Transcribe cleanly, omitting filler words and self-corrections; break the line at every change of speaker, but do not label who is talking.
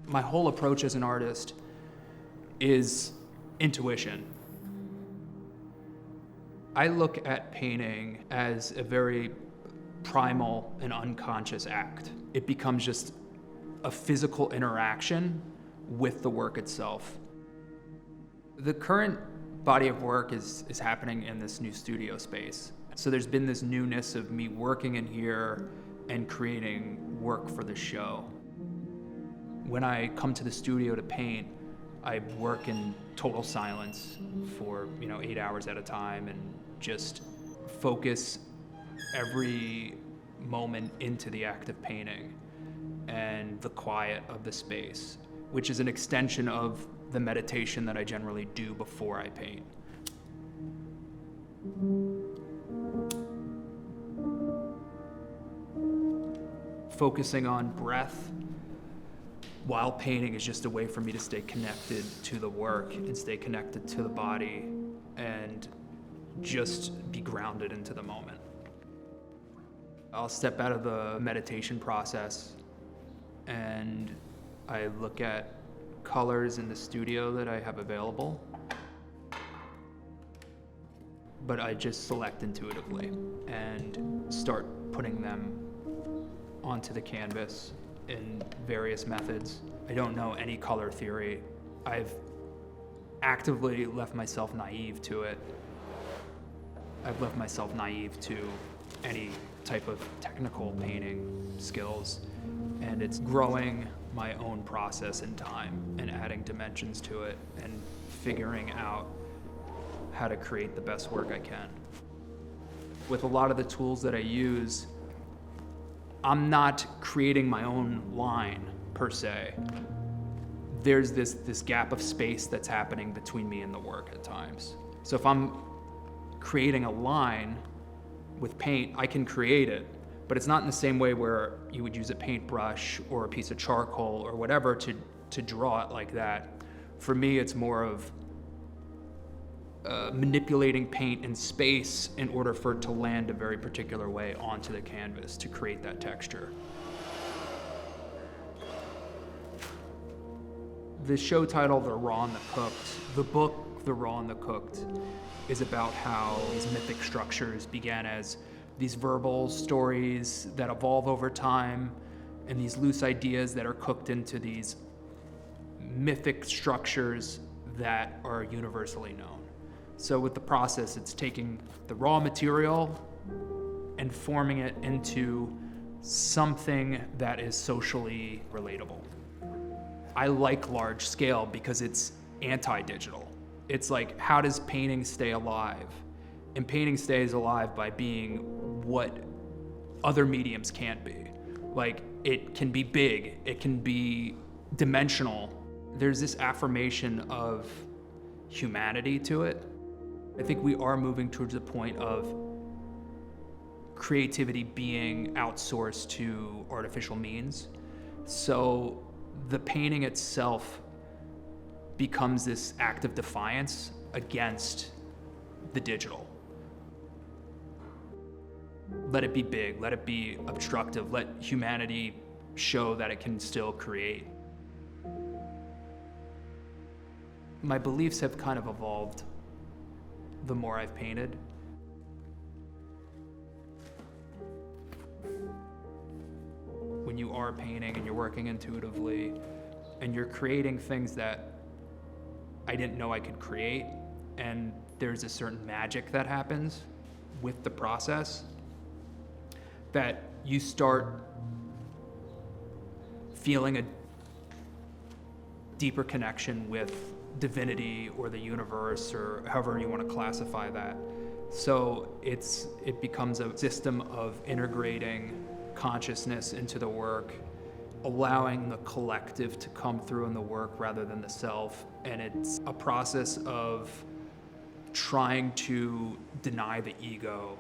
My whole approach as an artist is intuition. I look at painting as a very primal and unconscious act. It becomes just a physical interaction with the work itself. The current body of work is happening in this new studio space. So there's been this newness of me working in here and creating work for the show. When I come to the studio to paint, I work in total silence for 8 hours at a time and just focus every moment into the act of painting and the quiet of the space, which is an extension of the meditation that I generally do before I paint. Focusing on breath while painting is just a way for me to stay connected to the work and stay connected to the body and just be grounded into the moment. I'll step out of the meditation process and I look at colors in the studio that I have available, but I just select intuitively and start putting them onto the canvas in various methods. I don't know any color theory. I've actively left myself naive to it. I've left myself naive to any type of technical painting skills, and it's growing my own process in time and adding dimensions to it and figuring out how to create the best work I can. With a lot of the tools that I use, I'm not creating my own line per se. There's this gap of space that's happening between me and the work at times. So if I'm creating a line with paint, I can create it, but it's not in the same way where you would use a paintbrush or a piece of charcoal or whatever to draw it like that. For me, it's more of manipulating paint in space in order for it to land a very particular way onto the canvas to create that texture. The show title, The Raw and the Cooked, the book, The Raw and the Cooked, is about how these mythic structures began as these verbal stories that evolve over time and these loose ideas that are cooked into these mythic structures that are universally known. So with the process, it's taking the raw material and forming it into something that is socially relatable. I like large scale because it's anti-digital. It's like, how does painting stay alive? And painting stays alive by being what other mediums can't be. Like, it can be big, it can be dimensional. There's this affirmation of humanity to it. I think we are moving towards the point of creativity being outsourced to artificial means. So the painting itself becomes this act of defiance against the digital. Let it be big, let it be obstructive, let humanity show that it can still create. My beliefs have kind of evolved the more I've painted. When you are painting and you're working intuitively and you're creating things that I didn't know I could create, and there's a certain magic that happens with the process, that you start feeling a deeper connection with divinity or the universe or however you want to classify that. So it becomes a system of integrating consciousness into the work, allowing the collective to come through in the work rather than the self. And it's a process of trying to deny the ego